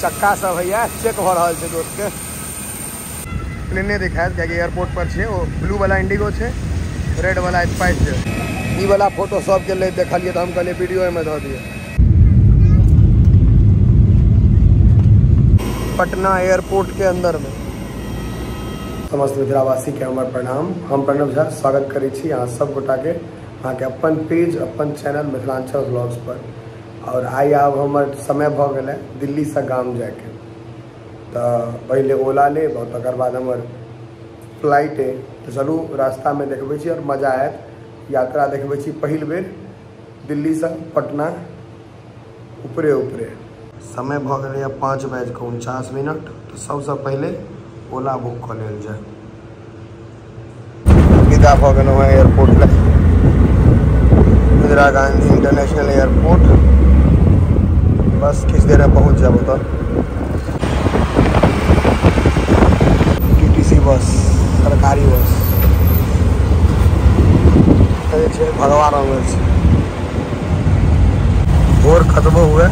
चक्का सब है चेक हो रहा है दोस्त के प्लेने दिखायत क्या एयरपोर्ट पर छे वो ब्लू वाला इंडिगो छे रेड वाला स्पाइस छे ई वाला फोटो सबके ले देखलिए तो हम कहलिए वीडियो में धो दिए। पटना एयरपोर्ट के अंदर में समस्त मिथिलावासी के हमर प्रणाम। हम प्रणव झा स्वागत करै छी अहाँ सब गोटा के अहाँ के अपन पेज अपन चैनल मिथिलांचल व्लॉग्स पर। और आई आब हमर समय भ गेल दिल्ली से गाम जाए के तो पहले ओला लेब और तकर बाद हमर फ्लाइट है तो चलू रास्ता में देखबै छी और मजा आयत यात्रा देखबै छी पहिल बेर दिल्ली से पटना ऊपरे ऊपरे। समय भ गेलै 5:49 तो सबसे पहले ओला बुक कर लेल जाए। विदा भ गेलहुँ एयरपोर्ट ले इंदिरा गांधी इंटरनेशनल एयरपोर्ट बस किस देर में पहुँच जाब तो टीटीसी बस सरकारी बस भगवान भोर खत्म हुए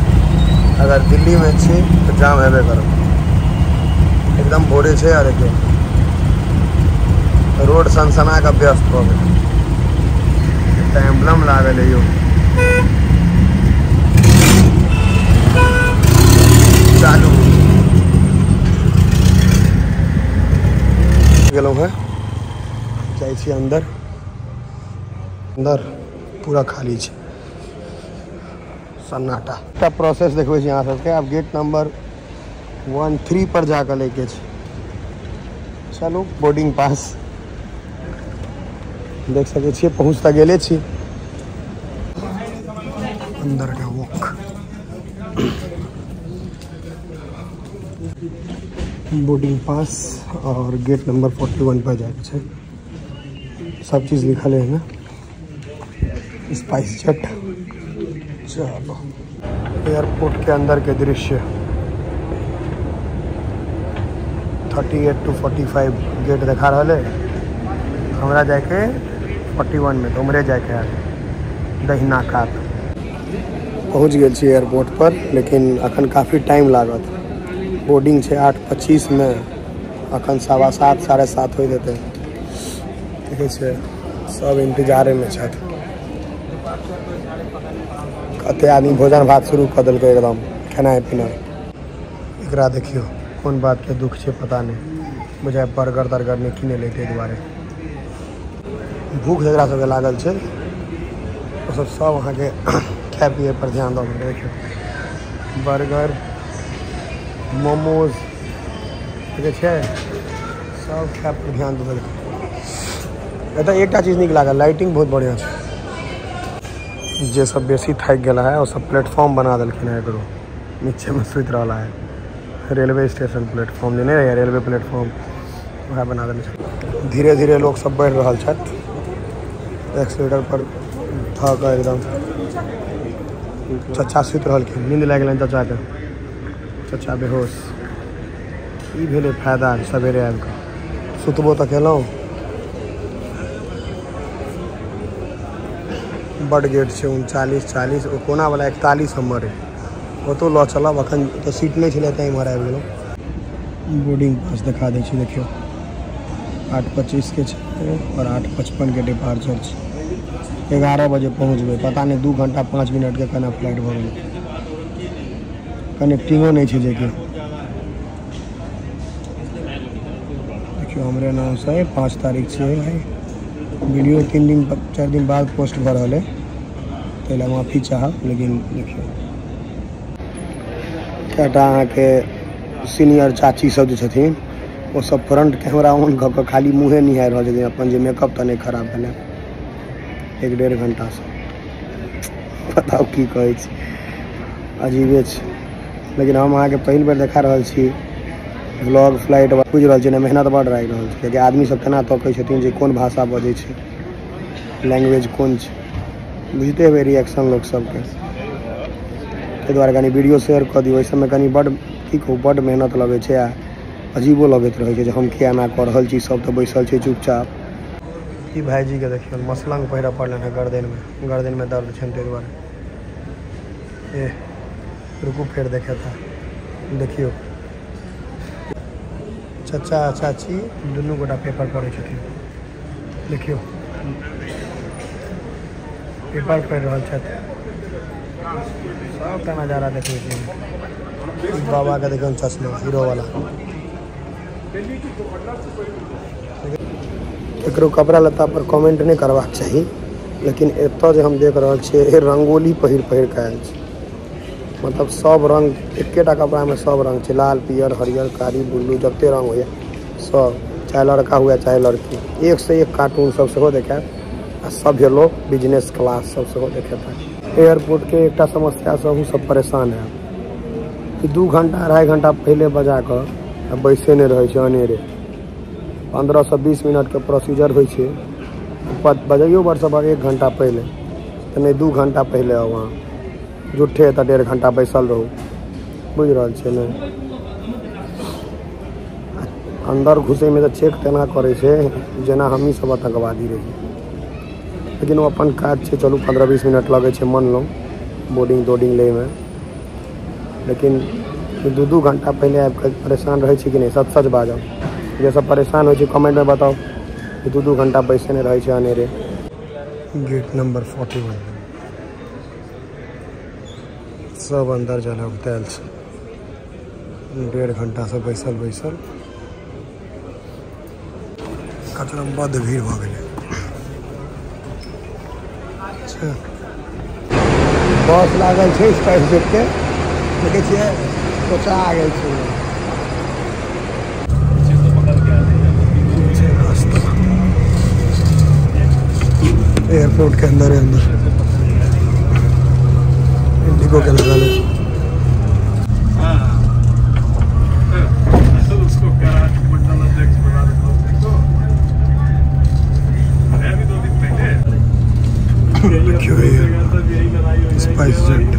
अगर दिल्ली में छी तो जाम हेबे करब एकदम भोरे छे और एकदम रोड सनसना का व्यस्त हो गए एम्बलम लागल है यो चालू गेलौं है जाइ छी अंदर पूरा खाली है सन्नाटा का प्रोसेस देखबै छी अहाँ सबके। आब गेट नंबर 13 पर जाकर लेके चलू बोर्डिंग पास देख सके छी पहुँचता गेले छी अंदर के वॉक बोर्डिंग पास और गेट नंबर 41 पर जाके सब चीज़ लिखल है ना स्पाइस जेट। चलो एयरपोर्ट के अंदर के दृश्य 38 to 45 गेट दिखा रहा है हमरा जाके 41 में तो उमरे जाके दहिना कात पहुँच गए छी एयरपोर्ट पर लेकिन अखन काफ़ी टाइम लागत। बोर्डिंग है 8:25 में अखन 7:15 7:30 हो देते देखे सब इंतजारे में छथि। कते आदमी भोजन भात शुरू कर दिल्क एकदम खेनाइ पिनाइ। एकरा देखियो कौन बात के दुख है पता नहीं बुझाए बर्गर तर्गर नहीं किने लेते दुआरे भूख जरा सब लागल है सब वहाँ के खाए पिए पर ध्यान दो। देखियो बर्गर मोमोज देखे सब खाए पर ध्यान दे। एतऽ एकटा चीज़ नीक लागल लाइटिंग बहुत बढ़िया है। जे सब बेसी थक गया है वो सब प्लेटफॉर्म बना दिलखिन है एकरो नीचे में सुत रहा है रेलवे स्टेशन प्लेटफॉर्म नहीं है रेलवे प्लेटफॉर्म वह बना दिल। धीरे धीरे लोग सब बढ़ रहा है एक्सीलेटर पर थक एकदम चचा सुत रहा नींद लग गए चचा के चचा बेहोश ई भेले फायदा सवेरे आबि कऽ सुतबो तऽ केलहुँ। बड गेट है 39 40 कोना वाला 41 हमर है वो तो लऽ चलब अखन तो सीट नहीं छलै तैं इम्हर आबि गेलहुँ। बोर्डिंग पास दिखा दै छी देखियो 8:25 के और 8:55 के डिपार्चर 11 बजे पहुँचबै पता नहीं 2 घंटा 5 मिनट के केना फ्लाइट भऽ गेलै कनेक्टिंगो नहीं है जेकि देखियो हमरे नाम से 5 तारीख से है वीडियो 3 दिन 4 दिन बाद पोस्ट भऽ रहा है पहले माफ़ी चाहब लेकिन देखियो कटा अहाँ के सीनियर चाची सब जो छथिन वो सब फ्रंट कैमरा ऑन कऽ के खाली मुँहे निहारि रहल छथिन अपन जे मेकअप तो नहीं खराब भेलै 1-1.5 घंटा से बताओ की कहै छी अजीबे छै। लेकिन हम अहाँ के पहिल बेर देखा रहल छी व्लॉग फ्लाइट बुझि रहल छी ने मेहनत बड़ लागि रहल छै कियाकि आदमी सब केना तकै छथिन जे कोन भाषा बजै छै लैंग्वेज कोन छै बुझते हेबै रिएक्शन लोग सबके ताहि दुआरे कनी वीडियो शेयर कऽ दियौ। ओहि सबमे कनी बड़ की कहू बड़ मेहनत लगै छै आ अजीबो लगैत रहै छै जे हम किया एना कऽ रहल छी सब तऽ बैसल छै चुपचाप। ई भाईजी के देखियौ मसलंग पहिरऽ पड़लनि है गर्दन में दर्द छनि ताहि दुआरे रुकू फेर देखे था देखियो चाचा चाची दुनू गोटा पेपर पढ़े छथिन। देखियो पेपर पढ़ रहा छथि। सबका नज़ारा देखिए बाबा का देखिए चश्मा हीरो वाला। केकरो कपड़ा लत्ता पर कमेंट नहीं करबाक चाहिए, लेकिन एतऽ जे हम देख रहा छे रंगोली पहिर के आयल छै। मतलब सब रंग एकेटा कपड़ा में सब रंग छै, लाल पियर हरियर कारी बुल्लू जते रंग होइए सब, चाहे लड़का हुआ चाहे लड़की। एक से एक कार्टून सब सेहो देखात आ सभ्य लोग बिजनेस क्लास सब सेहो देखेता। एयरपोर्ट के एक समस्या से हम सब परेशान है कि 2 घंटा 2.5 घंटा पहले बजा कर बैसे नहीं रहे छै अनेरे। 15 से 20 मिनट के प्रोसीजर होइ छै, बजाइयो बर सब 1 घंटा पहले तो नहीं 2 घंटा पहले आओ वहाँ जुट्ठे तो 1.5 घंटा बैसल रहू। बुझ रहा छे ने अंदर घुसे में तो चेक तेना करे छे जेना हमही सब आतंकवादी रही। लेकिन वो अपन काज छे, चलू 15-20 मिनट लगे छे मन लो बोर्डिंग तोर्डिंग ले में। लेकिन 2-2 घंटा पहले आबि परेशान रहे छे कि नहीं, सच बाजो। जे सब परेशान हो छे कमेंट में बताओ कि 2-2 घंटा बैसे नहीं रहे छे अनेरे। गेट नंबर 41 सब अंदर जाला उतल छे। 1.5 घंटा से बैसल कचरा में बड़ भीड़ भ गेलै। बस लागल छे स्पाइस के, देखे छिए कोचा गेल छे। एयरपोर्ट के अंदर इंडिगो के लगा ले। स्पाइस जेट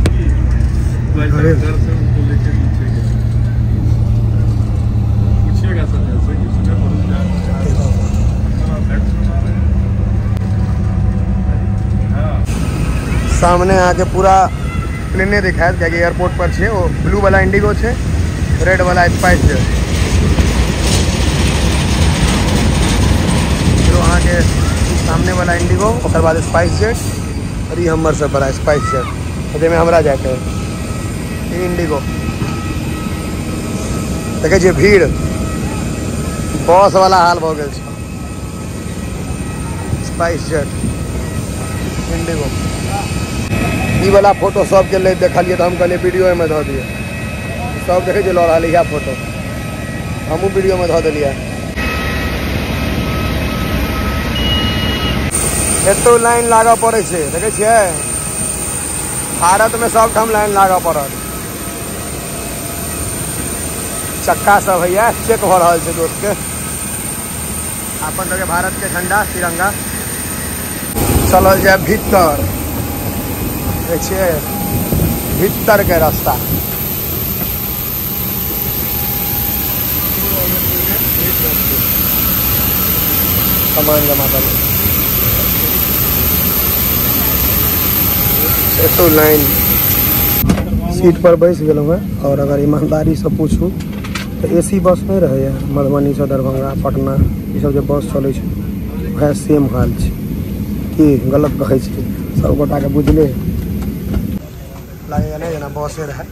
सामने आके पूरा प्लेने दिखाया क्या कि एयरपोर्ट पर छे। वो ब्लू वाला इंडिगो छे, रेड वाला स्पाइस जेट। फिर वहाँ के सामने वाला इंडिगो, और बाद स्पाइस जेट, और ये हमर सब बड़ा स्पाइस जेट में हमरा जाके ये इंडिगो। देखे छे भीड़, बस वाला हाल भ गेल छे। स्पाइस जेट इंडिगो ई वाला फोटो सबके ले देखलिए तो हम कहलिए वीडियो में धो दिए। सब देखे जे लऽ रहल है फोटो, हमहूँ वीडियो में धो दिलिए। एतो लाइन लागऽ पड़े छे, देखे छिए भारत में सब ठाम लाइन लागऽ पड़त। चक्का सब है चेक हो रहा है दोस्त के। अपन लगे भारत के झंडा तिरंगा। चलल जाए भीतर, देखिए भीतर के रास्ता। सामान जमा कर तो लाइन सीट पर बैस गए हैं। और अगर ईमानदारी से पूछूँ तो एसी बस नहीं रहे है। मधुबनी से दरभंगा पटना ये सब जो बस चले वह सेम हाल है कि गलत कहे सब गोटा के बुझले लगे नहीं जना बसे रहे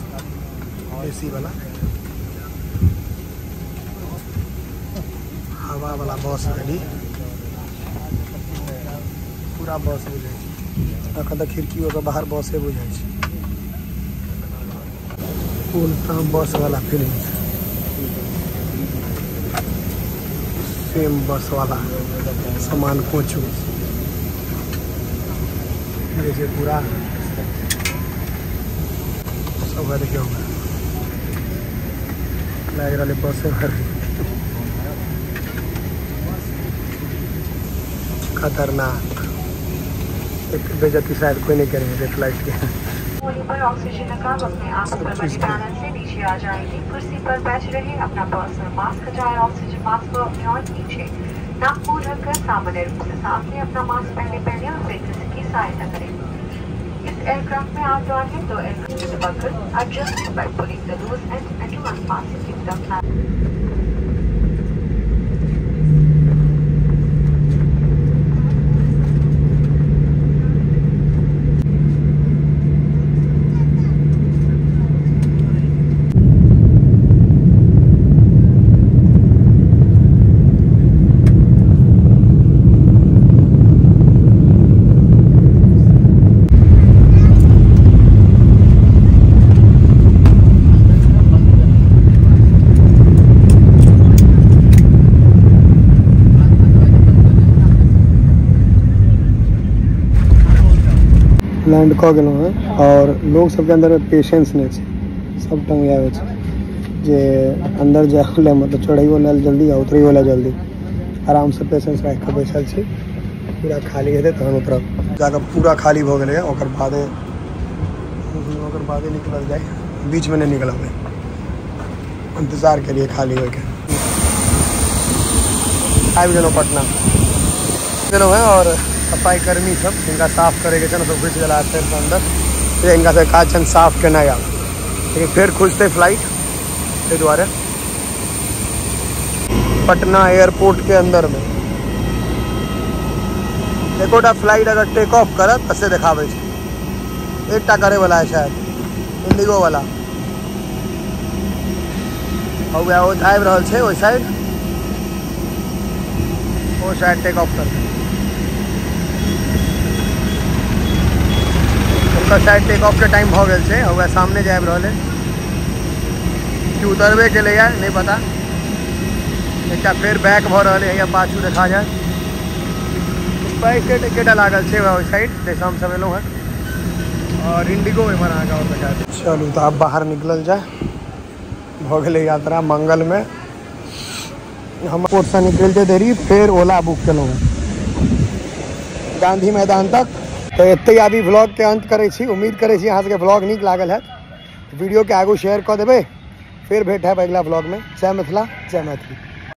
एसी वाला हवा वाला बस रेडी पूरा बस बुझे अखन तक खिड़की के बाहर बसे बुझे पूरा बस वाला फीलिंग सेम बस वाला सामान कोचू जैसे पूरा सब देखिए लग रहा है बस खतरनाक एक बेइज्जती शायद कोई नहीं करेंगे फ्लाइट के। पर ऑक्सीजन नकाब अपने आंख पर बने पैनल से नीचे आ जाएगी। कुर्सी पर बैठ रहे अपना पर्सनल मास्क हटाए ऑक्सीजन मास्क को अपने और नीचे नाक मुंह ढककर सामान्य रूप से सांस लें। अपना मास्क पहने और फिर किसी की सहायता करें। इस एयरक्राफ्ट में आउटडोर है, तो एयरक्राफ्ट से पकड़ adjusted by pulling the loose end and to unfastening the flap. Land कऽ गेलहुँ हैं और लोग सबके अंदर पेशेंस नहीं छै, सब टंगियावे छै जे अंदर जाए मतलब चढ़ैयो लेल जल्दी आ उतरियो लेल जल्दी, आराम से पेशेंस राखि कऽ बैसल छी। पूरा खाली हेतै तहन उतरब, जाकर पूरा खाली भऽ गेलै ओकर बादे निकलल जाए, बीच में नहीं निकलब, इंतजार करिए खाली होके। आबि गेलहुँ पटना गेलहुँ हैं और सफाई कर्मी सब जिनका साफ करे के सब घुस गला फेर अंदर, फिर इनका से काज छन साफ केना आब, लेकिन फिर खुजते फ्लाइट ताहि दुआरे पटना एयरपोर्ट के अंदर में एकोटा फ्लाइट अगर टेक ऑफ करत तऽ से देखाबै छै, एकटा करे वाला है शायद इंडिगो वाला, और वो आबि रहल छै ओहि साइड, वो शायद टेक ऑफ करतै, उनका शायद टेक ऑफ के टाइम हो गए थे और वह सामने जाए रहा कि उतरबे के लिए नहीं पता, एक फिर बैक भ रहा है या पाछू देखा जाए, टिकट लागल है वह साइड जैसे हम सब एलहुँ हैं, और इंडिगो एमर आगे और देखा। चलू तो अब बाहर निकल जाए, भ गए यात्रा मंगल में। हम एयरपोर्ट से निकलते देरी फिर ओला बुक कलहुँ गांधी मैदान तक। तो एते अभी व्लॉग के अंत करे छी, उम्मीद करे छी अहाँ सबके व्लॉग नीक लागल है, वीडियो के आगू शेयर कर देबै, फिर भेट है अगला व्लॉग में। जय मिथिला, जय मैथिली।